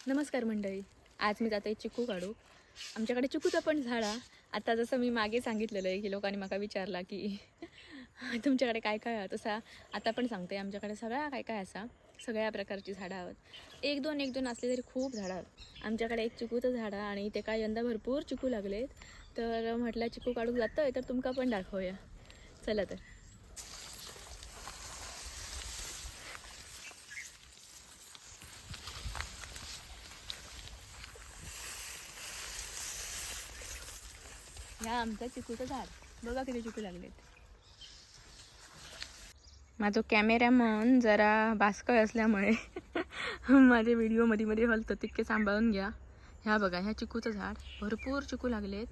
नमस्कार मंडळी. आज मी जाते चिकू काढू. आमच्याकडे चिकूचं पण झाड आहे. आता जसं मी मागे सांगितलेलं आहे की लोकांनी मला विचारला की तुमच्याकडे काय काय आहे, तसा आता पण सांगते. आमच्याकडे सगळ्या काय काय असा सगळ्या प्रकारची झाडं आहेत. एक दोन असली तरी खूप झाडं आहेत. आमच्याकडे एक चिकूचं झाड आहे आणि ते काय यंदा भरपूर चिकू लागलेत. तर म्हटलं चिकू काढून जातोय तर तुमका पण दाखवूया. चला तर. ह्या आमचं चिकूचं झाड. बघा किती चिकू लागलेत. माझा कॅमेरामन जरा बास्कळ असल्यामुळे माझे व्हिडिओ मध्ये मध्ये हलतं, तितके सांभाळून घ्या. ह्या बघा, ह्या चिकूचं झाड भरपूर चिकू लागलेत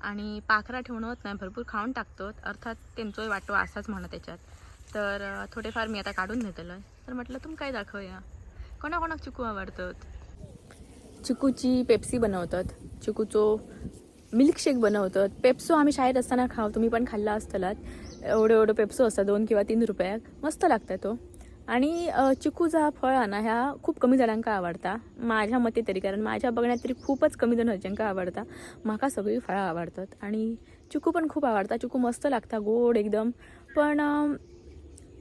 आणि पाखरा ठेवणं होत नाही, भरपूर खाऊन टाकतो. अर्थात त्यांचोय वाटो असाच म्हणा त्याच्यात. तर थोडेफार मी आता काढून घेतलं आहे. तर म्हटलं तुम्ही काय दाखवूया, कोणाकोणाक चिकू आवडतात. चिकूची पेप्सी बनवतात, चिकूचो मिल्कशेक बनवतात. पेप्सो आम्ही शाळेत असताना खाऊ, तुम्ही पण खाल्ला असतलात. एवढं पेप्सो असतात 2 किंवा 3 रुपयाक, मस्त लागतं तो. आणि चिकूचा फळ आहे ना, ह्या खूप कमी जणांका आवडता माझ्या मते तरी, कारण माझ्या बघण्यात तरी खूपच कमी जण ज्यांका आवडता. माका सगळी फळं आवडतात आणि चिकू पण खूप आवडता. चिकू मस्त लागता, गोड एकदम. पण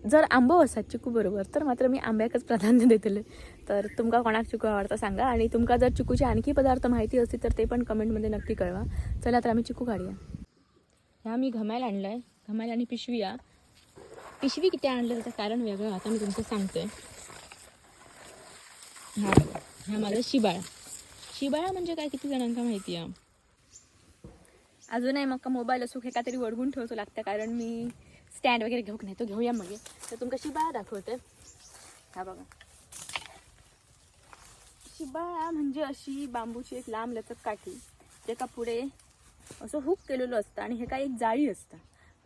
जर आंबो असतात चिकू बरोबर तर मात्र मी आंब्याकच प्राधान्य देतले. तर तुमका कोणाक चिकू आवडता सांगा, आणि तुमका जर चिकूचे आणखी पदार्थ माहिती असतील तर ते पण कमेंटमध्ये नक्की कळवा. चला तर आम्ही चिकू काढूया. ह्या मी घमायला आणलं आहे, घमायला आणि पिशवी या. पिशवी किती आणलं त्याचं कारण वेगळं आता मी तुमचं सांगतोय. हा बघा, हा माझा शिबाळा. शिबाळा म्हणजे काय किती जणांका माहिती आहे. अजूनही मग मोबाईल असू एका तरी वडगून ठेवतो लागतं, कारण मी स्टँड वगैरे घेऊक नाही. तो घेऊया मग. तर तुमका शिबाळा दाखवते. हा बघा, शिबाळा म्हणजे अशी बांबूची एक लांब लचक काठी, ज्याका पुढे असं हुक केलेलं असतं आणि हे काय एक जाळी असतं,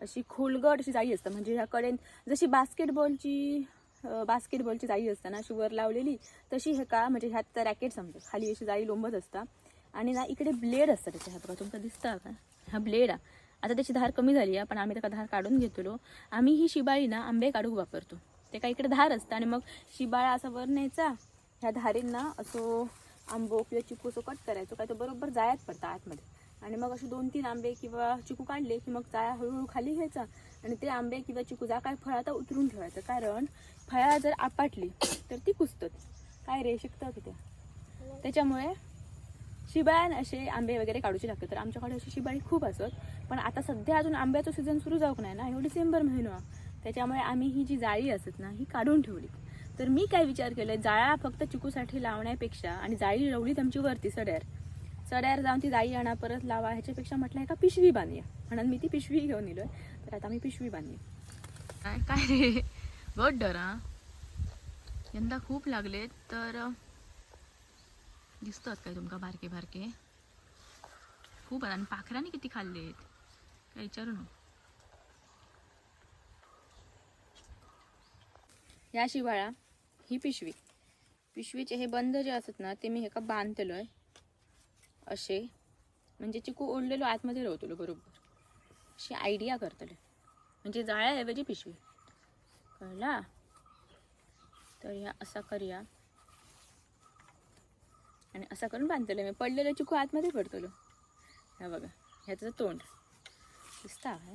अशी खोलगट अशी जाळी असतं. म्हणजे ह्याकडे जशी बास्केटबॉलची जाळी असतं ना, अशी वर लावलेली, तशी हे का म्हणजे ह्यात रॅकेट समजा खाली अशी जाळी लोंबत असतात. आणि ना इकडे ब्लेड असतं त्याच्या. ह्या बघा, तुमका दिसता का, हा ब्लेड आहे. आता त्याची धार कमी झाली आहे, पण आम्ही त्याचा धार काढून घेतलो. आम्ही ही शिबाळी ना आंबे काढूक वापरतो. ते काय इकडे धार असतं आणि मग शिबाळा असा वर न्यायचा, ह्या धारींना असो आंबो किंवा चिकू असं कट करायचो, काय तो बरोबर जाळ्यात पडता आतमध्ये. आणि मग असे 2-3 आंबे किंवा चिकू काढले की मग जाळ्या हळूहळू खाली घ्यायचा आणि ते आंबे किंवा चिकू जा काय फळा आता उतरून ठेवायचं, कारण फळा जर आपटली तर ती कुसतात. काय रे शिकतं की त्याच्यामुळे शिबाळ्यान असे आंबे वगैरे काढूचे लागतात. तर आमच्याकडे अशी शिबाळी खूप असत. पण आता सध्या अजून आंब्याचं सीझन सुरू जाऊक नाही ना, एवढी डिसेंबर महिना, त्याच्यामुळे आम्ही ही जी जाळी असत ना ही काढून ठेवली. तर मी काय विचार केलाय, जाळ्या फक्त चिकूसाठी लावण्यापेक्षा आणि जाळी लावलीत आमची वरती सड्यावर जाऊन ती जाळी आणा परत लावा, ह्याच्यापेक्षा म्हटलं एका पिशवी बांधूया. म्हणून मी ती पिशवी घेऊन येलोय. तर आता मी पिशवी बांधली. काय काय रे, बहुत डरा यंदा खूप लागलेत. तर दिसतात काय तुमका बारके बारके खूप. आणि पाखराने किती खाल्लेत काय विचारू नको. या शिवाळा ही पिशवीचे हे बंद जे असत ना, ते मी हे का बांधतलोय असे. म्हणजे चिकू ओढलेलो आतमध्ये राहतलो बरोबर, अशी आयडिया करतले. म्हणजे जाळ्याऐवजी पिशवी, कळला. तर ह्या असा करूया आणि असा करून बांधतले मी. पडलेलं चिकू आतमध्ये पडतलो. ह्या बघा, ह्याचं तोंड दिसता काय,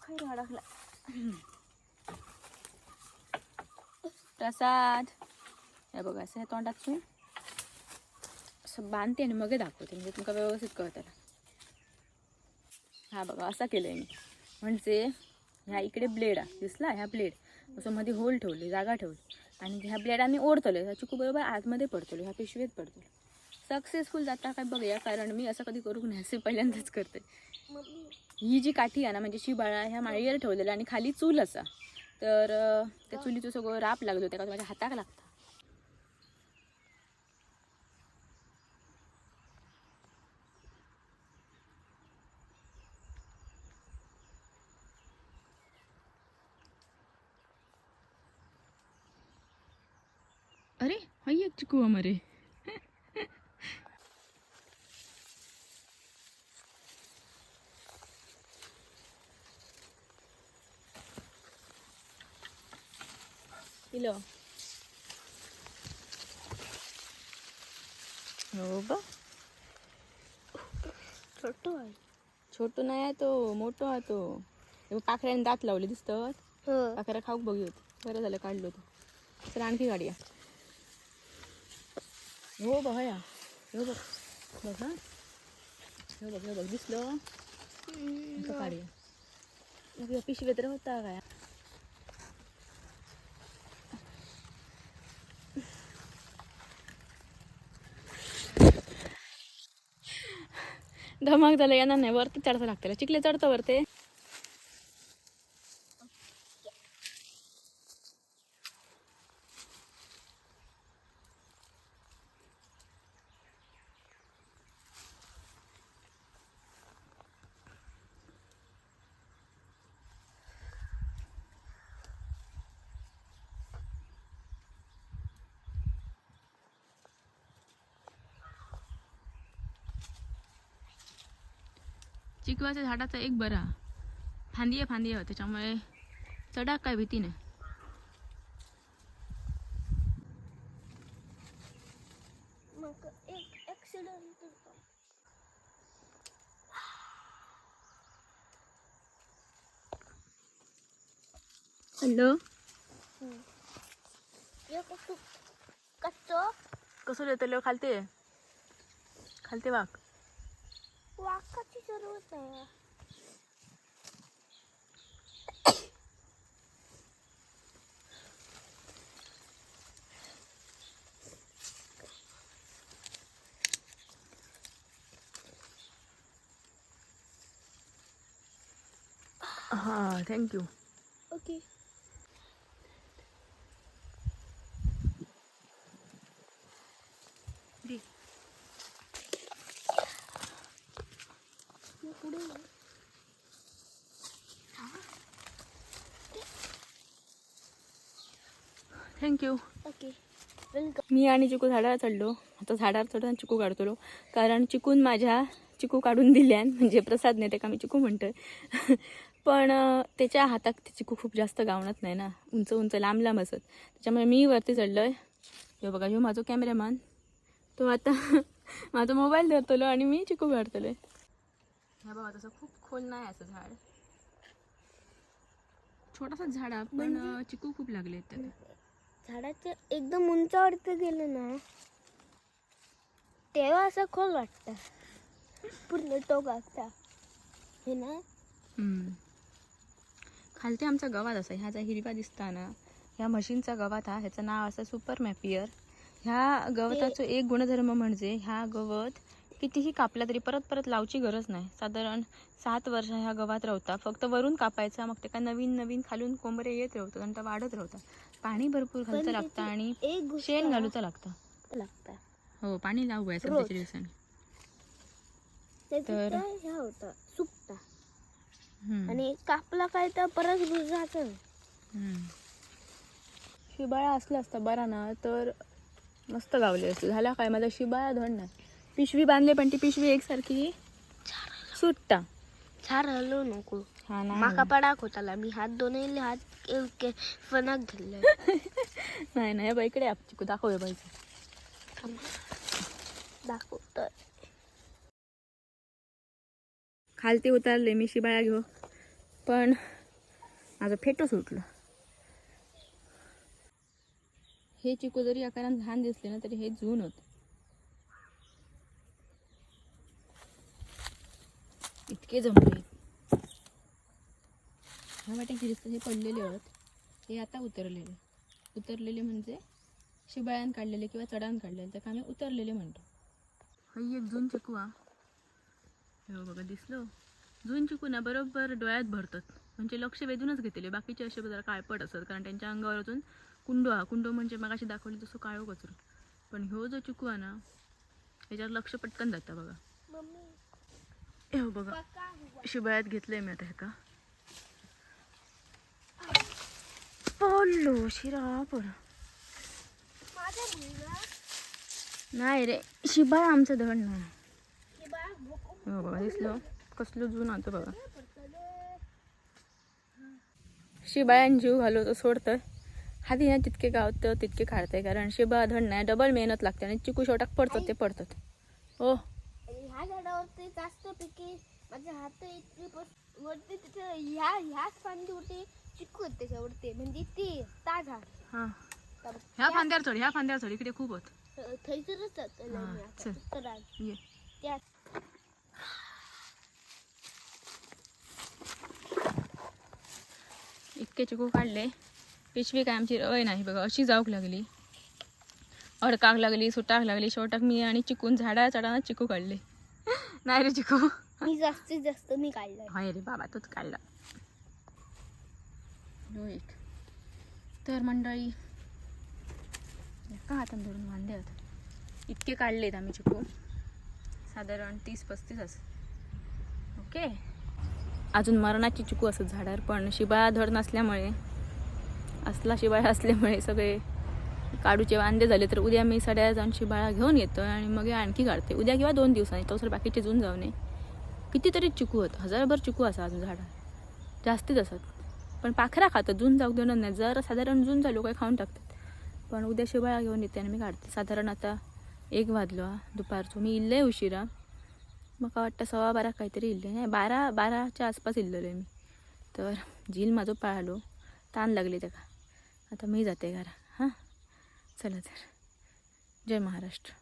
खैर अडकला. प्रसाद, हे बघा असं ह्या तोंडात असं बांधते आणि मग दाखवते, म्हणजे तुमका व्यवस्थित कळतं. हा बघा असा केलंय मी. म्हणजे ह्या इकडे ब्लेड आहे दिसला, ह्या ब्लेड असं मध्ये होल ठेवले, जागा ठेवली आणि ह्या ब्लेड आम्ही ओढतले. ह्या चिकू बरोबर आतमध्ये पडतलो, ह्या पिशवीत पडतलो. सक्सेसफुल जाता काय बघूया, कारण मी असं कधी करू नाही, असे पहिल्यांदाच करते. ही जी काठी आहे ना, म्हणजे शिबाळा ह्या माळीवर ठेवलेला आणि खाली चूल असा. तर त्या चुलीचं सगळं राप लागत होते का माझ्या हाताक लागतं. अरे हाई एक चिकू मरे. किलो हो बघ, छोटू आहे. छोटू नाही आहे तो, मोठो आहे तो. पाखऱ्याने दात लावले दिसतात. पाखऱ्या खाऊक बघूत. बरं झालं काढलो तो. तर आणखी काढूया. हो बघ या, हो बघ बघ हा, हो बघ, हो बघ दिसलं. आता काढूया. मग पिशवी तर होता काय. धमाक झालं येणार नाही, वरती चढता लागतं. चिखले चढतं वरते. चिकवाच्या झाडाचा एक बरा फांदी आहे त्याच्यामुळे चढाक काय भीती नाही. मग एक ऍक्सिडेंट. हॅलो, कच्चो कसं देतलो खालते वाघ. वाकाची जरूरत आहे. हां थँक्यू. ओके. पुढे थँक्यू. ओके. वेलकम. मी आणि चिकू झाडावर चढलो. आता झाडावर चढून चिकू काढतो. कारण चिकून माझ्या चिकू काढून दिल्यान, म्हणजे प्रसाद नेते का मी चिकू म्हणतोय. पण त्याच्या हातात ते चिकू खूप जास्त गावणत नाही ना, उंच उंच लांब लांब असत. त्याच्यामुळे मी वरती चढलोय. हे बघा, ह्यो माझा कॅमेरामॅन, तो आता माझा मोबाईल धरतलो आणि मी चिकू काढतलोय. ह्या बघा, तसं खूप खोल नाही असं झाड, छोटासाच झाड आहे, पण चिकू खूप लागले त्याला. झाडाच्या एकदम उंचावरती गेलं ना तेव्हा असं खोल वाटतं, पूर्ण टोकाचा हे ना. खालते आमचा गवात असा, ह्या जा हिरवा दिसता ना, ह्या म्हशींचा गवात हा. ह्याचं नाव असं सुपर मॅपियर. ह्या गवताचं एक गुणधर्म म्हणजे ह्या गवत कितीही कापला तरी परत परत लावची गरज नाही. साधारण 7 वर्ष ह्या गवात राहता. फक्त वरून कापायचा, मग ते काय नवीन नवीन खालून कोंबरे येत राहतात आणि त्या वाढत राहतात. पाणी भरपूर घालचं लागतं आणि शेण घालूचं लागतं. हो, पाणी लावू आहे सध्याच्या दिवसांनी. तर ह्या होता सुकता आणि कापला काय तर परत गुजाचं. शिबाळा असला असता बरा ना, तर मस्त गावले असते. झाला काय, माझा शिबाळा धड नाही. पिशवी बांधले पण ती पिशवी एकसारखी सुट्टा. झाड हलवू नको. हा ना, माका पडाक होताला, मी हात दोन्ही हात फणक धरले. नाही नाही बाई, इकडे चिकू दाखवूया बाई. दाखवत खालती उतारले मी शिबाळा घेऊ, पण माझं फेटो सुटलं. हे चिकू जरी आकाराने लहान दिसले ना, तरी हे जून होत. इतके जमले. ह्या वाट्याचे दिसतं हे पडलेले आहेत, हे आता उतरलेले म्हणजे शिबाळ्यान काढलेले किंवा चढान काढलेले, त्या आम्ही उतरलेले म्हणतो. ही एक जून चिकू हा. हे बघा दिसलो, जून चिकू ना बरोबर डोळ्यात भरतात, म्हणजे लक्ष वेधूनच घेतले. बाकीचे असे जरा काळपट असतात, कारण त्यांच्या अंगावर अजून कुंडो म्हणजे मगाशी दाखवली तसं काळो कचरो. पण ह्यो जो चिकू आहे ना, ह्याच्यावर लक्ष पटकन जातं बघा. हे बघा, शिबाळ्यात घेतलंय मी आता. हे का पडलो शिरा पड नाही रे, शिबाळा आमचं धड नाही. हो बघा दिसलं कसलं जून आता बघा. शिबाळ्यान जीव घालवतो सोडतं, हाती ना जितके गावतं तितके काढते, कारण शिबा धड नाही डबल मेहनत लागते आणि चिकू शेवटाक पडतात ते पडतात. हो आणि ह्या झाडावरती जास्त पिके माझ्या हात इतके वरती तिथे ह्याच फांदीवरती चिकू आहेत त्याच्यावरती, म्हणजे ती ता झाड. हां ह्या फांद्यावर चढ इकडे खूप होत. थैसरच हां, चल. ये. त्या इतके चिकू काढले, पिशवी काय आमची रवय नाही बघा, अशी जाऊक लागली, अडकाक लागली, सुटाक लागली. शेवटाक मी आणि चिकून झाडा चढाना चिकू काढले. नाही रे चिकू, मी जास्तीत जास्त मी काढलं. हाय रे बाबा तूच काढला. एक तर मंडळी एका हातान धरून वांदे होत, इतके काढलेत आम्ही चिकू, साधारण 30-35 असं. ओके, अजून मरणाची चिकू असत झाडावर, पण शिबाळा धड नसल्यामुळे, असला शिबाळा असल्यामुळे सगळे काढूचे वांदे झाले. तर उद्या मी सड्या जाऊन शिबाळा घेऊन येतो आणि मग आणखी काढते उद्या किंवा 2 दिवसांनी. तो सर बाकीचे जून जाऊ नये. कितीतरी चिकू होत, 1000भर चिकू असा अजून झाडावर, जास्तीच असत. पण पाखरा खातात, जून जाऊ देणार नाही. जर साधारण जून झालो काय खाऊन टाकतात. पण उद्या शिबाळा घेऊन येते आणि मी काढते. साधारण आता 1 वाजलो दुपारचं, मी इल्ले उशिरा, मग वाटतं 12:15 काहीतरी इल्ले, नाही 12च्या आसपास इल्लेलो मी. तर झील माझं पाळलो, ताण लागले त्याला. आता मी जाते घरा. हां चला तर, जय महाराष्ट्र.